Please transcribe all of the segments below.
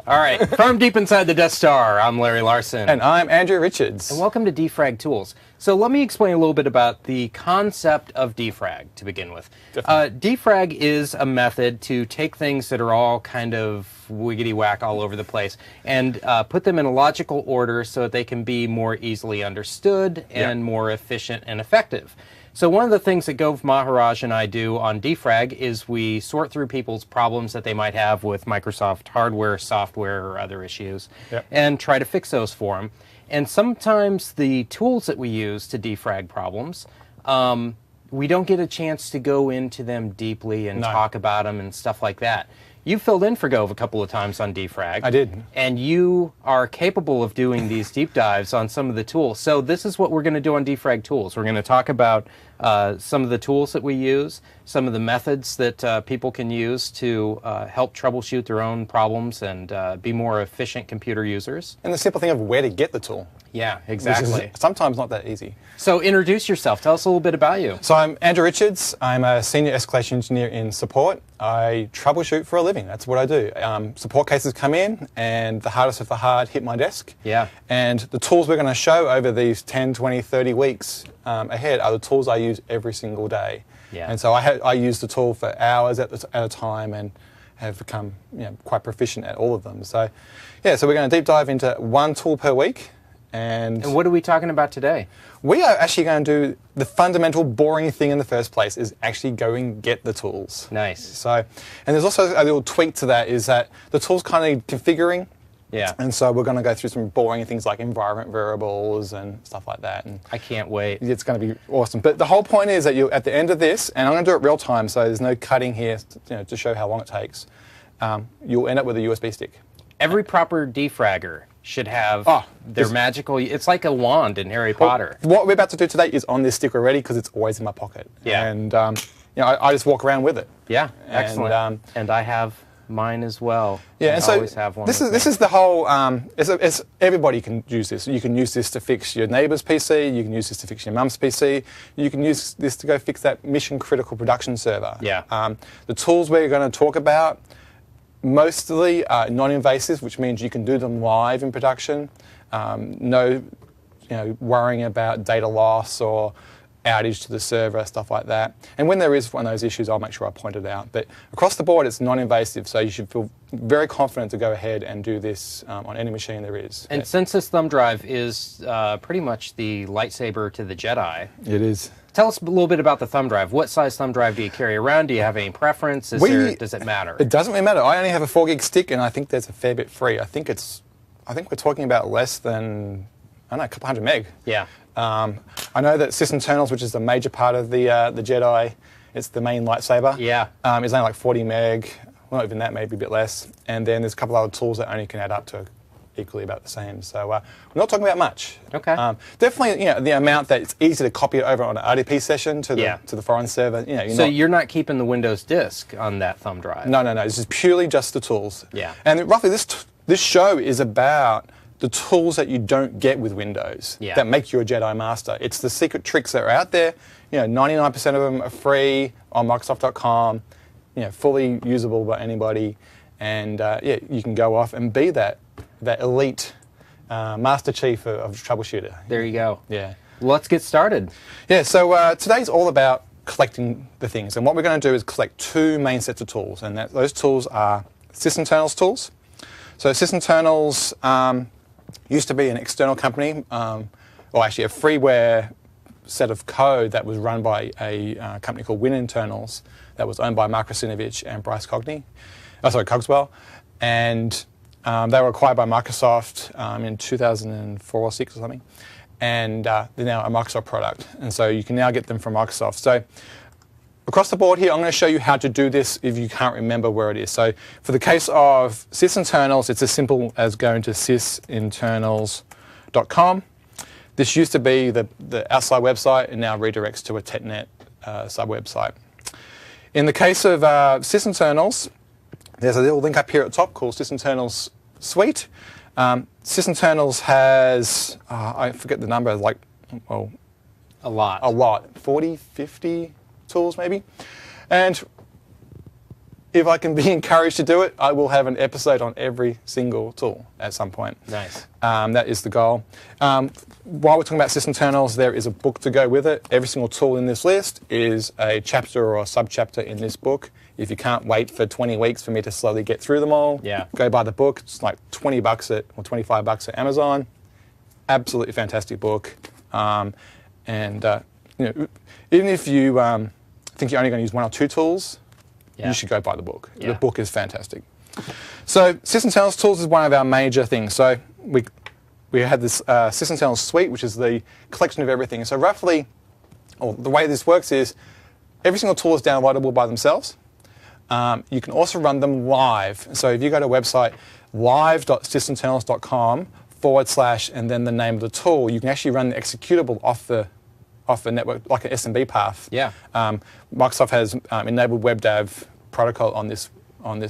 All right, from deep inside the Death Star, I'm Larry Larson. And I'm Andrew Richards. And welcome to Defrag Tools. So let me explain a little bit about the concept of defrag to begin with. Defrag is a method to take things that are all kind of wiggity-whack all over the place and put them in a logical order so that they can be more easily understood and more efficient and effective. So one of the things that Gove Maharaj and I do on Defrag is we sort through people's problems that they might have with Microsoft hardware, software, or other issues, and try to fix those for them. And sometimes the tools that we use to defrag problems, we don't get a chance to go into them deeply and talk about them and stuff like that. You filled in for Gove a couple of times on Defrag. I did. And you are capable of doing these deep dives on some of the tools. So this is what we're going to do on Defrag Tools. We're going to talk about some of the tools that we use, some of the methods that people can use to help troubleshoot their own problems and be more efficient computer users. And the simple thing of where to get the tool. Yeah, exactly. Which is sometimes not that easy. So introduce yourself. Tell us a little bit about you. So I'm Andrew Richards. I'm a senior escalation engineer in support. I troubleshoot for a living. That's what I do. Support cases come in, and the hardest of the hard hit my desk. Yeah. And the tools we're going to show over these 10, 20, 30 weeks ahead are the tools I use every single day. Yeah. And so I use the tool for hours at a time and have become quite proficient at all of them. So, yeah, so we're going to deep dive into one tool per week. And what are we talking about today? We are actually going to do the fundamental boring thing in the first place is actually go and get the tools. Nice. So, and there's also a little tweak to that is that the tools kind of need configuring. Yeah. And so we're going to go through some boring things like environment variables and stuff like that. And I can't wait. it's going to be awesome. But the whole point is that you, at the end of this, and I'm going to do it real time, so there's no cutting here to show how long it takes, you'll end up with a USB stick. Every proper defragger should have their magical... It's like a wand in Harry Potter. What we're about to do today is on this stick already because it's always in my pocket. Yeah. And I just walk around with it. Yeah, excellent. And I have mine as well. Yeah, and so always have one this is the whole... everybody can use this. You can use this to fix your neighbour's PC. You can use this to fix your mum's PC. You can use this to go fix that mission-critical production server. Yeah. The tools we're going to talk about mostly non-invasive, which means you can do them live in production. No, worrying about data loss or outage to the server, stuff like that. And when there is one of those issues, I'll make sure I point it out. But across the board, it's non-invasive, so you should feel very confident to go ahead and do this on any machine there is. And since this thumb drive is pretty much the lightsaber to the Jedi, it is. Tell us a little bit about the thumb drive. What size thumb drive do you carry around? Do you have any preference? Does it matter? It doesn't really matter. I only have a 4 gig stick, and I think there's a fair bit free. I think we're talking about less than, I don't know, a couple hundred meg. Yeah. I know that sysinternals, which is the major part of the Jedi, it's the main lightsaber. Yeah. Is only like 40 meg, well, not even that, maybe a bit less. And then there's a couple other tools that only can add up to equally about the same. So we're not talking about much. Okay. Definitely, the amount that it's easy to copy it over on an RDP session to the foreign server. You're not keeping the Windows disk on that thumb drive. No. This is purely just the tools. Yeah. And roughly, this show is about the tools that you don't get with Windows that make you a Jedi Master. It's the secret tricks that are out there. 99% of them are free on Microsoft.com. Fully usable by anybody, and you can go off and be that elite Master Chief of troubleshooter. There you go. Yeah. Let's get started. Yeah. So today's all about collecting the things, and what we're going to do is collect 2 main sets of tools, and those tools are sysinternals tools. So sysinternals used to be an external company, or actually a freeware set of code that was run by a company called WinInternals that was owned by Mark Rasinovich and Bryce Cogswell. And they were acquired by Microsoft in 2004 or 6 or something. And they're now a Microsoft product. And so you can now get them from Microsoft. So across the board here, I'm going to show you how to do this if you can't remember where it is. So for the case of sysinternals, it's as simple as going to sysinternals.com. This used to be the outside website and now redirects to a TechNet sub-website. In the case of sysinternals, there's a little link up here at the top called Sysinternals Suite. Sysinternals has, I forget the number, a lot. 40, 50 tools maybe. And if I can be encouraged to do it, I will have an episode on every single tool at some point. Nice. That is the goal. While we're talking about sysinternals, there is a book to go with it. Every single tool in this list is a chapter or a sub-chapter in this book. If you can't wait for 20 weeks for me to slowly get through them all, go buy the book. It's like $20 or $25 at Amazon. Absolutely fantastic book. You know, even if you think you're only going to use one or two tools, you should go buy the book. The book is fantastic. So sysinternals tools is one of our major things. So we had this sysinternals suite, which is the collection of everything. So roughly, or the way this works is every single tool is downloadable by themselves. You can also run them live. So if you go to a website, live.sysinternals.com / and then the name of the tool, you can actually run the executable off the network, like an SMB path. Microsoft has enabled WebDAV protocol on this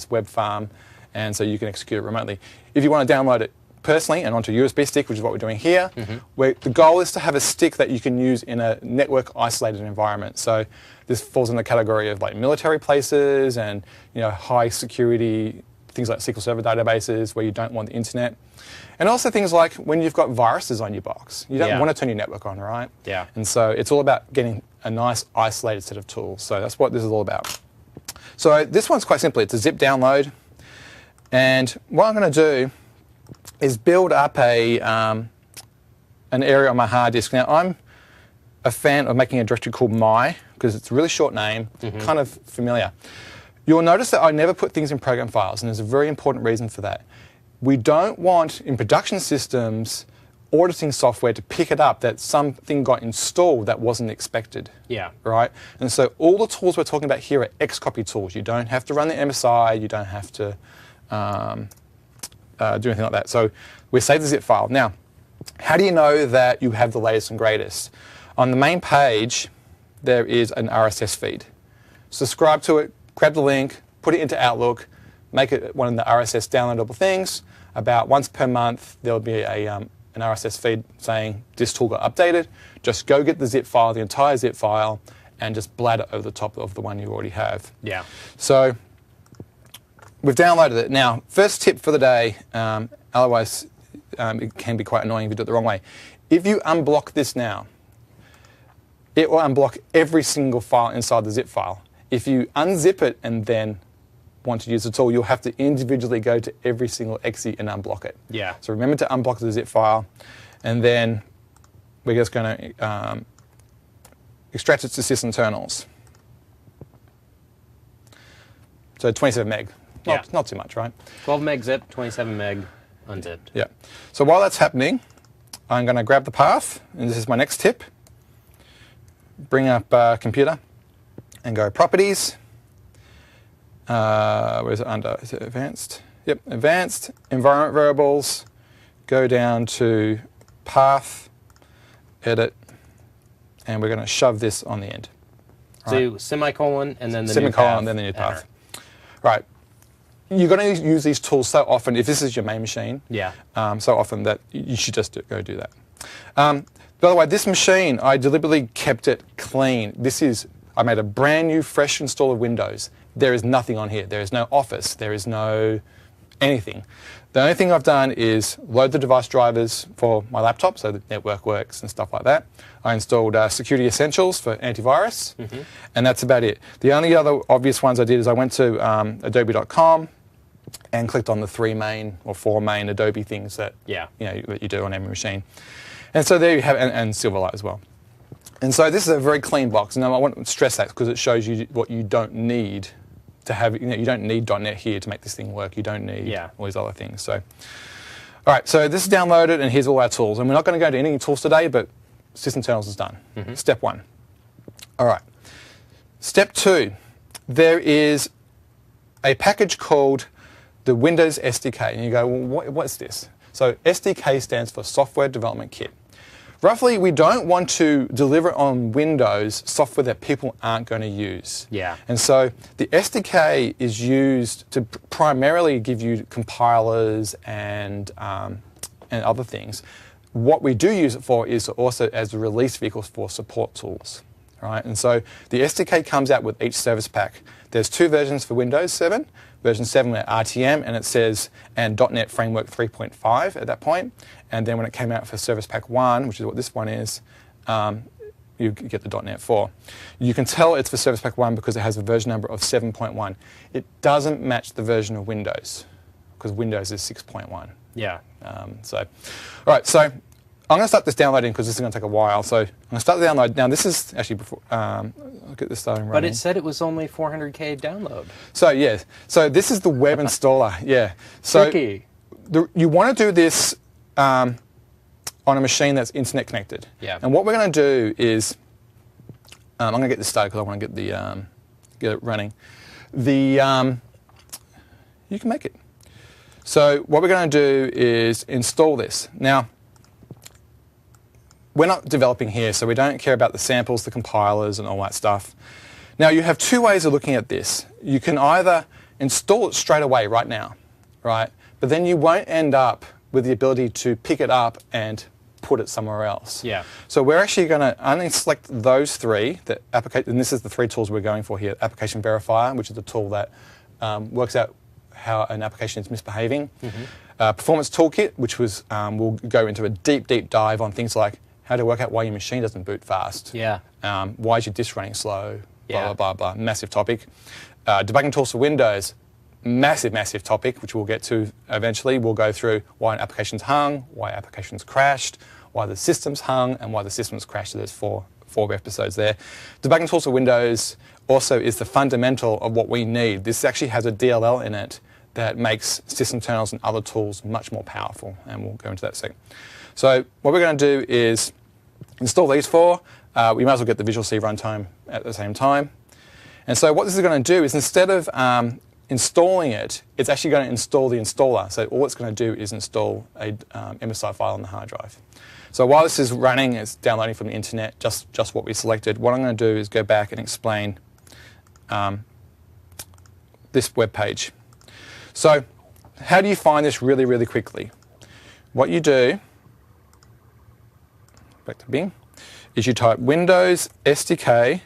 web farm, and so you can execute it remotely. If you want to download it personally and onto a USB stick, which is what we're doing here, where the goal is to have a stick that you can use in a network isolated environment. So this falls in the category of like military places and high security things like SQL Server databases where you don't want the internet. And also things like when you've got viruses on your box. You don't want to turn your network on, right? And so it's all about getting a nice isolated set of tools. So that's what this is all about. So this one's quite simple. It's a zip download. And what I'm going to do is build up an area on my hard disk. Now, I'm a fan of making a directory called my, because it's a really short name, kind of familiar. You'll notice that I never put things in program files, and there's a very important reason for that. We don't want, in production systems, auditing software to pick it up that something got installed that wasn't expected. Right? And so all the tools we're talking about here are Xcopy tools. You don't have to run the MSI. You don't have to do anything like that. So we save the zip file. Now, how do you know that you have the latest and greatest? On the main page, there is an RSS feed. Subscribe to it, grab the link, put it into Outlook, make it one of the RSS downloadable things. About once per month, there'll be an RSS feed saying this tool got updated. Just go get the zip file, the entire zip file, and just bladder over the top of the one you already have. So we've downloaded it. Now, first tip for the day, otherwise it can be quite annoying if you do it the wrong way. If you unblock this now, it will unblock every single file inside the zip file. If you unzip it and then want to use the tool, you'll have to individually go to every single exe and unblock it. So remember to unblock the zip file, and then we're just going to extract it to sysinternals. So 27 meg. Not too much, right? 12 meg zip, 27 meg unzipped. So while that's happening, I'm going to grab the path, and this is my next tip. Bring up computer and go properties. Where is it under? Is it advanced? Yep, advanced, environment variables, go down to path, edit, and we're going to shove this on the end. So semicolon and then the semicolon new path. and then the new path. Right. You're going to use these tools so often, if this is your main machine, so often that you should just go do that. By the way, this machine, I deliberately kept it clean. I made a brand new, fresh install of Windows. There is nothing on here. There is no Office. There is no anything. The only thing I've done is load the device drivers for my laptop, so the network works and stuff like that. I installed Security Essentials for antivirus, and that's about it. The only other obvious ones I did is I went to adobe.com and clicked on the 3 main or 4 main Adobe things that that you do on every machine. And so there you have, and Silverlight as well. And so this is a very clean box. Now I want to stress that because it shows you what you don't need to have. You don't need .NET here to make this thing work. You don't need all these other things. So, all right. So this is downloaded, and here's all our tools. And we're not going to go to any tools today, but sysinternals is done. Step 1. All right. Step 2. There is a package called the Windows SDK, and you go, well, what's this? So SDK stands for Software Development Kit. Roughly, we don't want to deliver on Windows software that people aren't going to use. And so the SDK is used to primarily give you compilers and other things. What we do use it for is also as a release vehicle for support tools. right? And so the SDK comes out with each service pack. There's 2 versions for Windows 7. Version 7 at RTM, and it says, and .NET Framework 3.5 at that point. And then when it came out for Service Pack 1, which is what this one is, you get the .NET 4. You can tell it's for Service Pack 1 because it has a version number of 7.1. It doesn't match the version of Windows, because Windows is 6.1. Yeah. All right, so I'm going to start this downloading because this is going to take a while. So I'm going to start the download. Now, this is actually before, I'll get this starting running. But it said it was only 400K download. So, yeah. So this is the web installer. Yeah. So Tricky. You want to do this on a machine that's internet connected. Yeah. And what we're going to do is, I'm going to get this started because I want to get it running. You can make it. So what we're going to do is install this. Now, we're not developing here, so we don't care about the samples, the compilers, and all that stuff. Now, you have 2 ways of looking at this. You can either install it straight away right now, right? But then you won't end up with the ability to pick it up and put it somewhere else. Yeah. So we're actually going to only select those 3, and this is the 3 tools we're going for here. Application Verifier, which is the tool that works out how an application is misbehaving. Performance Toolkit, which was will go into a deep dive on things like how to work out why your machine doesn't boot fast. Yeah. Why is your disk running slow? Blah, Yeah. blah, blah, blah. Massive topic. Debugging tools for Windows. Massive topic, which we'll get to eventually. We'll go through why an application's hung, why applications crashed, why the system's hung, and why the system's crashed. So there's four episodes there. Debugging tools for Windows also is the fundamental of what we need. This actually has a DLL in it that makes sysinternals and other tools much more powerful, and we'll go into that second. So what we're going to do is install these 4. We might as well get the Visual C runtime at the same time. And so what this is going to do is instead of installing it, it's actually going to install the installer. So all it's going to do is install a MSI file on the hard drive. So while this is running, it's downloading from the internet, just what we selected. What I'm going to do is go back and explain this web page. So how do you find this really quickly? What you do, back to Bing, is you type Windows SDK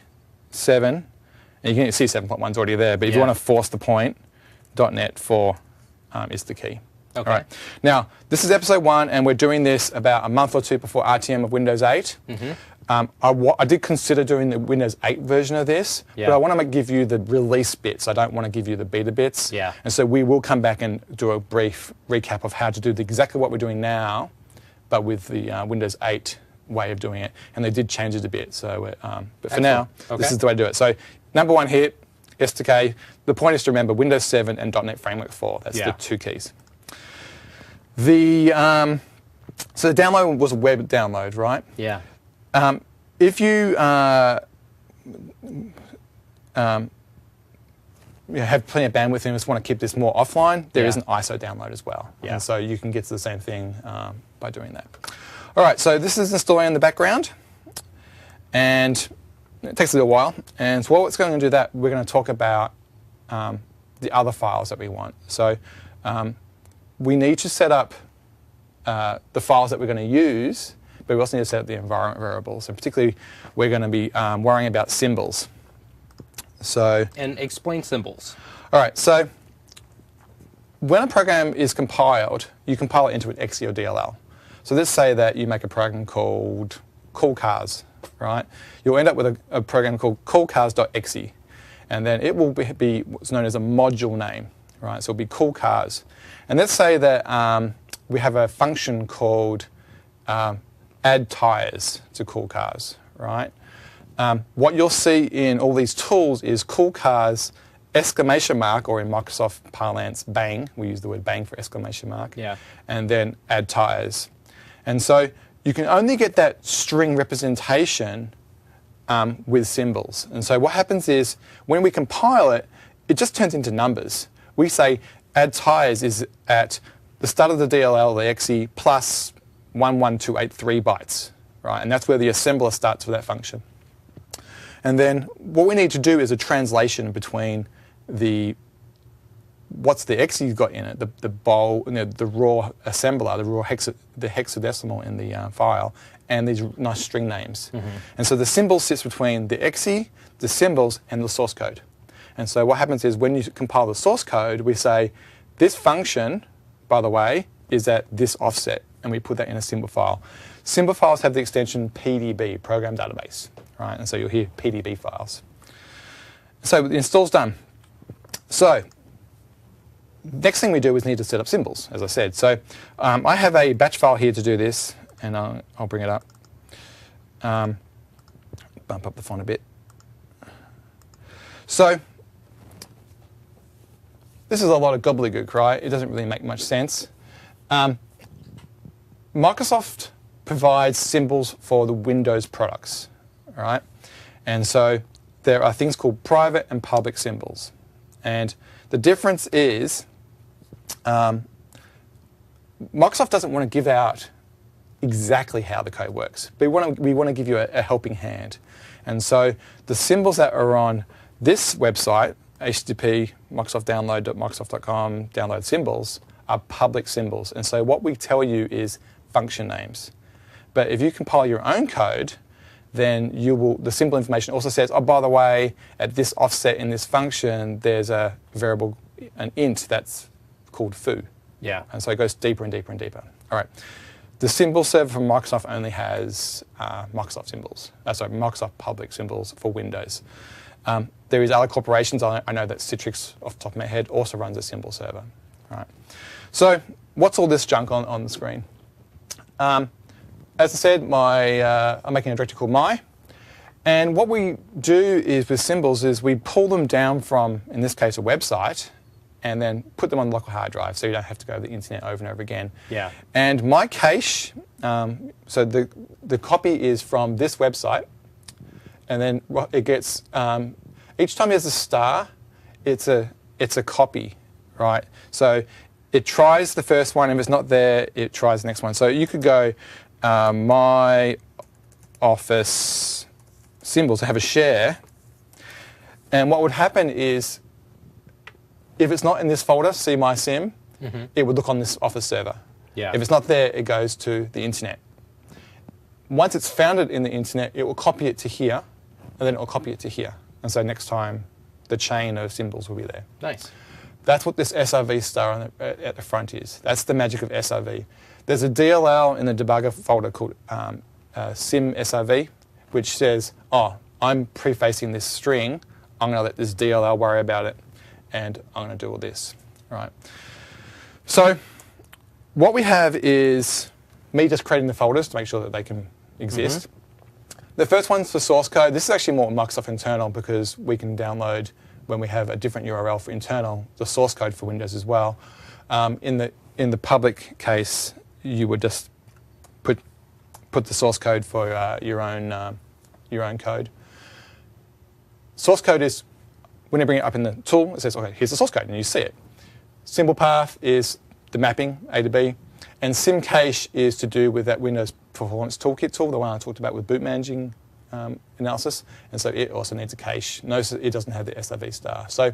7, and you can see 7.1 is already there, but if you want to force the point, .NET 4 is the key. Okay. All right. Now, this is episode 1, and we're doing this about a month or 2 before RTM of Windows 8. I did consider doing the Windows 8 version of this, but I want to give you the release bits. I don't want to give you the beta bits. Yeah. And so we will come back and do a brief recap of how to do exactly what we're doing now, but with the Windows 8 way of doing it. And they did change it a bit. So, but for now, this is the way to do it. So number 1 here, SDK. The point is to remember Windows 7 and .NET Framework 4. That's the 2 keys. So the download was a web download, right? Yeah. If you have plenty of bandwidth and just want to keep this more offline, there is an ISO download as well. Yeah. And so you can get to the same thing by doing that. All right, so this is installing in the background, and it takes a little while. And so while it's going to do that, we're going to talk about the other files that we want. So we need to set up the files that we're going to use, but we also need to set up the environment variables. And particularly, we're going to be worrying about symbols. And explain symbols. All right, so when a program is compiled, you compile it into an exe or DLL. So let's say that you make a program called callcars, right? You'll end up with a program called callcars.exe, and then it will be what's known as a module name, right? So it'll be callcars. And let's say that we have a function called add tires to callcars, right? What you'll see in all these tools is callcars exclamation mark, or in Microsoft parlance, bang. We use the word bang for exclamation mark. Yeah. And then add tires. And so you can only get that string representation with symbols. And so what happens is when we compile it, it just turns into numbers. We say add tires is at the start of the DLL, the exe, plus 11283 bytes, right? And that's where the assembler starts for that function. And then what we need to do is a translation between what's the exe you've got in it, the raw assembler, the hexadecimal in the file, and these nice string names. And so the symbol sits between the exe, the symbols, and the source code. And so what happens is when you compile the source code, we say, this function, by the way, is at this offset, and we put that in a symbol file. Symbol files have the extension PDB, Program Database, right? And so you'll hear PDB files. So the install's done. So next thing we do is need to set up symbols, as I said. So I have a batch file here to do this, and I'll bring it up. Bump up the font a bit. So this is a lot of gobbledygook, right? It doesn't really make much sense. Microsoft provides symbols for the Windows products, all right? And so there are things called private and public symbols. And the difference is Microsoft doesn't want to give out exactly how the code works. But we want to give you a helping hand. And so the symbols that are on this website, http microsoftdownload.microsoft.com download symbols, are public symbols. And so what we tell you is function names. But if you compile your own code, then the symbol information also says, oh, by the way, at this offset in this function, there's a variable, an int that's called foo. Yeah. And so it goes deeper and deeper and deeper. All right. The symbol server from Microsoft only has Microsoft symbols. Microsoft public symbols for Windows. There is other corporations. I know that Citrix, off the top of my head, also runs a symbol server. All right. So what's all this junk on the screen? As I said, I'm making a directory called my. And what we do is with symbols is we pull them down from, in this case, a website, and then put them on the local hard drive so you don't have to go to the internet over and over again. Yeah. And my cache, so the copy is from this website, and then it gets, each time there's a star, it's a copy, right? So it tries the first one, and if it's not there, it tries the next one. So you could go my office symbols to have a share, and what would happen is if it's not in this folder, see my sim, it would look on this Office server. Yeah. If it's not there, it goes to the internet. Once it's found it in the internet, it will copy it to here, and then it will copy it to here. And so next time, the chain of symbols will be there. Nice. That's what this SRV star at the front is. That's the magic of SRV. There's a DLL in the debugger folder called sim SRV, which says, oh, I'm prefacing this string. I'm going to let this DLL worry about it, and I'm going to do all this. All right. So what we have is me just creating the folders to make sure that they can exist. The first one's for source code. This is actually more Microsoft internal because we can download, when we have a different URL for internal, the source code for Windows as well. In the public case, you would just put the source code for your own code. Source code is, when you bring it up in the tool, it says, okay, here's the source code, and you see it. Symbol path is the mapping, A to B, and sim cache is to do with that Windows Performance Toolkit tool, the one I talked about with boot managing analysis, and so it also needs a cache. Notice that it doesn't have the SRV star. So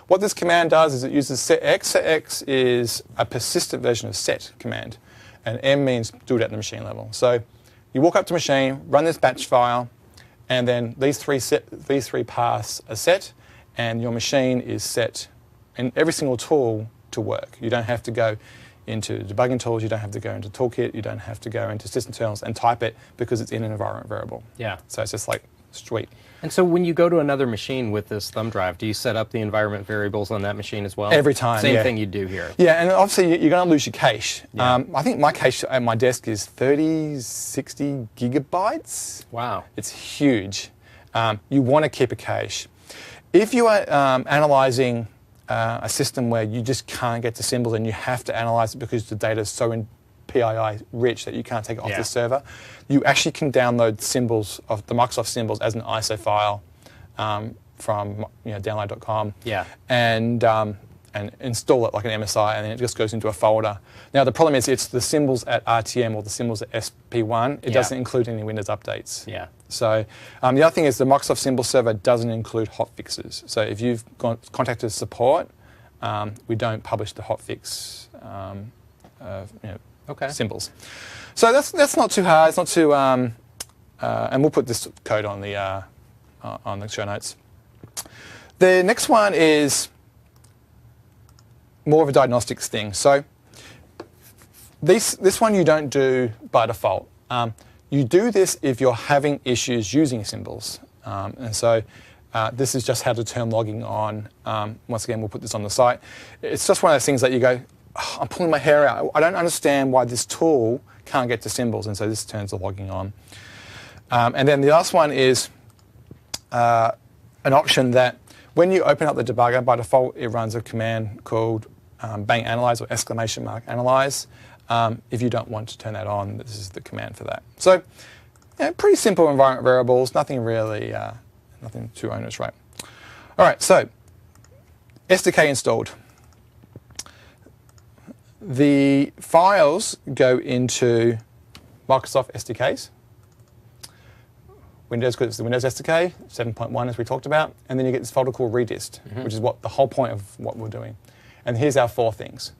what this command does is it uses setx. Setx is a persistent version of set command, and M means do it at the machine level. So you walk up to machine, run this batch file, and then these three paths are set, and your machine is set in every single tool to work. You don't have to go into debugging tools, you don't have to go into Toolkit, you don't have to go into systemterminals and type it because it's in an environment variable. Yeah. So it's just like sweet. And so when you go to another machine with this thumb drive, do you set up the environment variables on that machine as well? Every time, Same thing you do here. Yeah, and obviously you're going to lose your cache. Yeah. I think my cache at my desk is 60 gigabytes. Wow. It's huge. You want to keep a cache. If you are analyzing a system where you just can't get to symbols and you have to analyze it because the data is so PII rich that you can't take it off the server, you actually can download symbols of the Microsoft symbols as an ISO file from download.com and install it like an MSI, and then it just goes into a folder. Now the problem is it's the symbols at RTM or the symbols at SP1. It doesn't include any Windows updates. Yeah. So the other thing is the Microsoft Symbol Server doesn't include hotfixes. So if you've contacted support, we don't publish the hotfix symbols. So that's not too hard. It's not too, and we'll put this code on the show notes. The next one is more of a diagnostics thing. So this one you don't do by default. You do this if you're having issues using symbols. And so this is just how to turn logging on. Once again, we'll put this on the site. It's just one of those things that you go, oh, I'm pulling my hair out. I don't understand why this tool can't get to symbols. And so this turns the logging on. And then the last one is an option that when you open up the debugger, by default, it runs a command called bang analyze or !analyze. If you don't want to turn that on, this is the command for that. So, pretty simple environment variables, nothing really, nothing too onerous, right? All right, so SDK installed. The files go into Microsoft SDKs. Windows, because it's the Windows SDK, 7.1 as we talked about, and then you get this folder called redist, which is what the whole point of what we're doing. And here's our 4 things.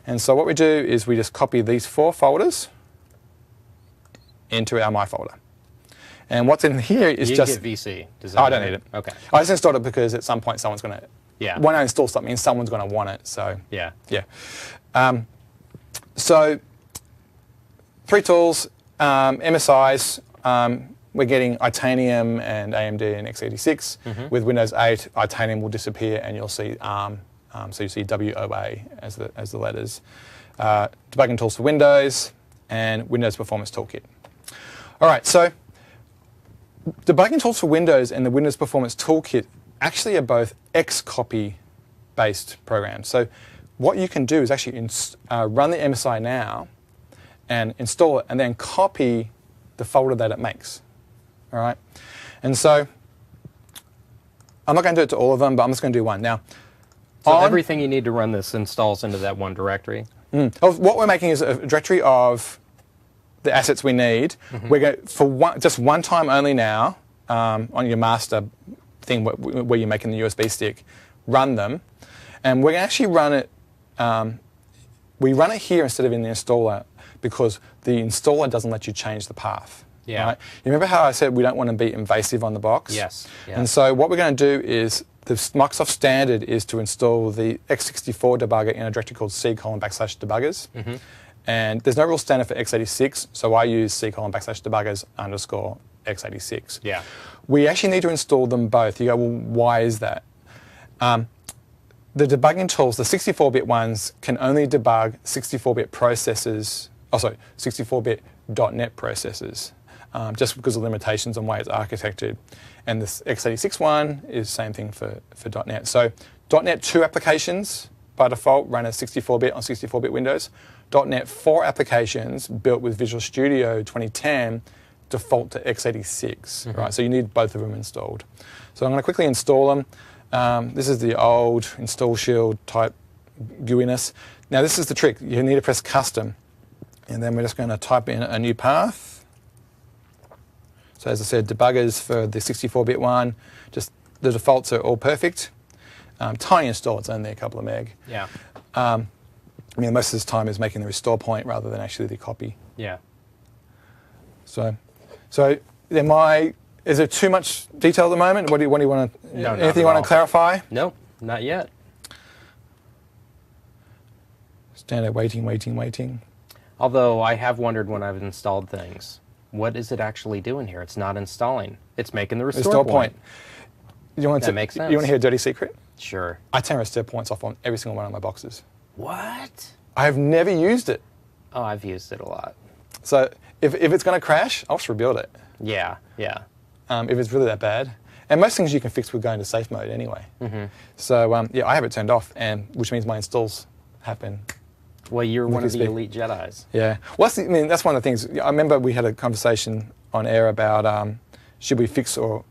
And so what we do is we just copy these 4 folders into our My folder. And what's in here is you just... get VC. I don't need it. Okay. I just installed it because at some point someone's going to... Yeah. When I install something, someone's going to want it. So yeah. So 3 tools, MSIs. We're getting Itanium and AMD and x86. With Windows 8, Itanium will disappear and you'll see ARM. So you see WOA as the letters. Debugging tools for Windows and Windows Performance Toolkit. All right, so debugging tools for Windows and the Windows Performance Toolkit actually are both Xcopy based programs. So what you can do is actually run the MSI now and install it and then copy the folder that it makes. All right, and so I'm not going to do it to all of them, but I'm just going to do one. Now, so everything you need to run this installs into that one directory? What we're making is a directory of the assets we need. We're going for just one time only now on your master thing where you're making the USB stick, run them, and we're going to actually run it. We run it here instead of in the installer because the installer doesn't let you change the path. Yeah. Right? You remember how I said we don't want to be invasive on the box? Yes. Yeah. And so what we're going to do is the Microsoft standard is to install the x64 debugger in a directory called c:\debuggers. And there's no real standard for x86, so I use c:\debuggers _ x86. Yeah. We actually need to install them both. You go, well, why is that? The debugging tools, the 64-bit ones, can only debug 64-bit processors, 64-bit .NET processors, just because of limitations on the way it's architected. And this x86 one is the same thing for .NET. So .NET 2 applications, by default, run as 64-bit on 64-bit Windows. .NET 4 applications built with Visual Studio 2010 default to x86. Right? So you need both of them installed. So I'm going to quickly install them. This is the old install shield type GUIness. Now this is the trick. You need to press custom. And then we're just going to type in a new path. So as I said, debuggers for the 64-bit one, just the defaults are all perfect. Tiny install, it's only a couple of meg. Yeah. I mean, most of this time is making the restore point rather than actually the copy. Yeah. So is there too much detail at the moment? What do you want to? No, anything you want to clarify? No, not yet. Standard waiting. Although I have wondered when I've installed things, what is it actually doing here? It's not installing. It's making the restore point. That makes sense. You want to hear a dirty secret? Sure. I turn restore points off on every single one of my boxes. What? I have never used it. Oh, I've used it a lot. So if it's going to crash, I'll just rebuild it. Yeah. If it's really that bad. And most things you can fix with going to safe mode anyway. So yeah, I have it turned off, which means my installs happen. Well, you're one of the elite Jedis. Yeah. That's one of the things. I remember we had a conversation on air about should we fix or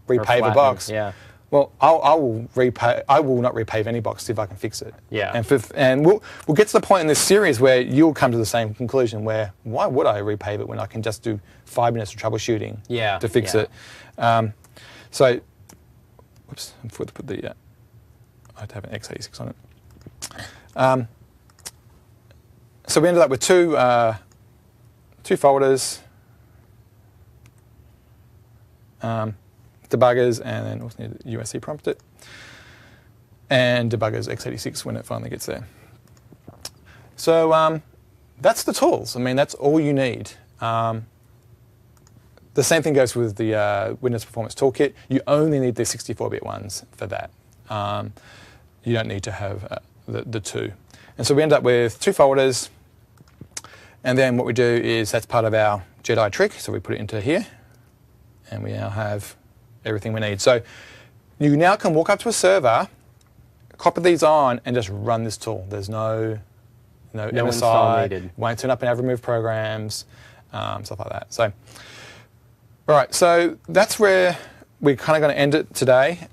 repave a box. Yeah. Well, I will not repave any box if I can fix it. Yeah. And we'll get to the point in this series where you'll come to the same conclusion. Where why would I repave it when I can just do 5 minutes of troubleshooting to fix it? So, whoops, I forgot to put the. I have to have an x86 on it. So we ended up with two folders, debuggers, and then also need USC prompt it, and debuggers x86 when it finally gets there. So that's the tools. I mean, that's all you need. The same thing goes with the Windows Performance Toolkit. You only need the 64-bit ones for that. You don't need to have the two. And so we end up with two folders. And then what we do is that's part of our Jedi trick. So we put it into here. And we now have everything we need. So you now can walk up to a server, copy these on, and just run this tool. There's no install MSI, needed. won't turn up in remove programs, stuff like that. So, all right, so that's where we're kind of going to end it today.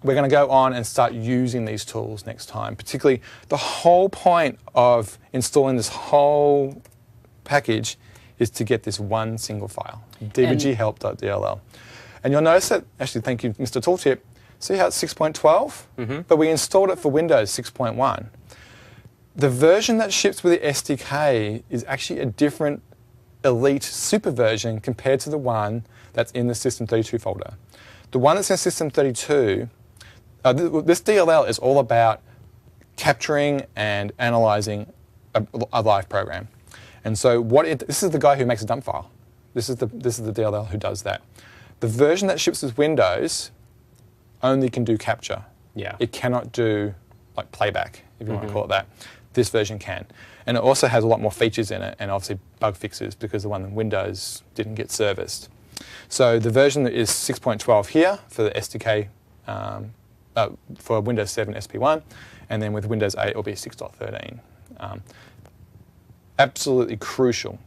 We're going to go on and start using these tools next time. Particularly, the whole point of installing this whole package is to get this one single file, dbghelp.dll. And you'll notice that, actually, thank you, Mr. Tooltip, see how it's 6.12? But we installed it for Windows 6.1. The version that ships with the SDK is actually a different elite super version compared to the one that's in the System32 folder. The one that's in System32, this DLL is all about capturing and analyzing a live program. And so this is the guy who makes a dump file. This is the DLL who does that. The version that ships with Windows only can do capture. Yeah. It cannot do like playback, if you want to call it that. This version can. And it also has a lot more features in it and obviously bug fixes because the one in Windows didn't get serviced. So the version that is 6.12 here for the SDK for Windows 7 SP1, and then with Windows 8 it will be 6.13. Absolutely crucial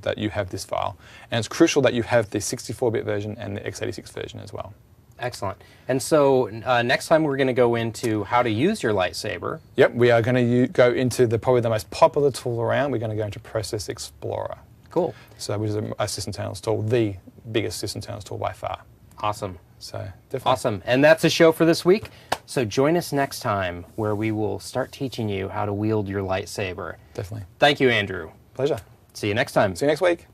that you have this file. And it's crucial that you have the 64-bit version and the x86 version as well. Excellent. And so next time we're going to go into how to use your lightsaber. Yep, we are going to go into probably the most popular tool around. We're going to go into Process Explorer. Cool. So which is a system internals tool, the biggest system internals tool by far. Awesome. So definitely. Awesome. And that's the show for this week. So join us next time where we will start teaching you how to wield your lightsaber. Definitely. Thank you, Andrew. Pleasure. See you next time. See you next week.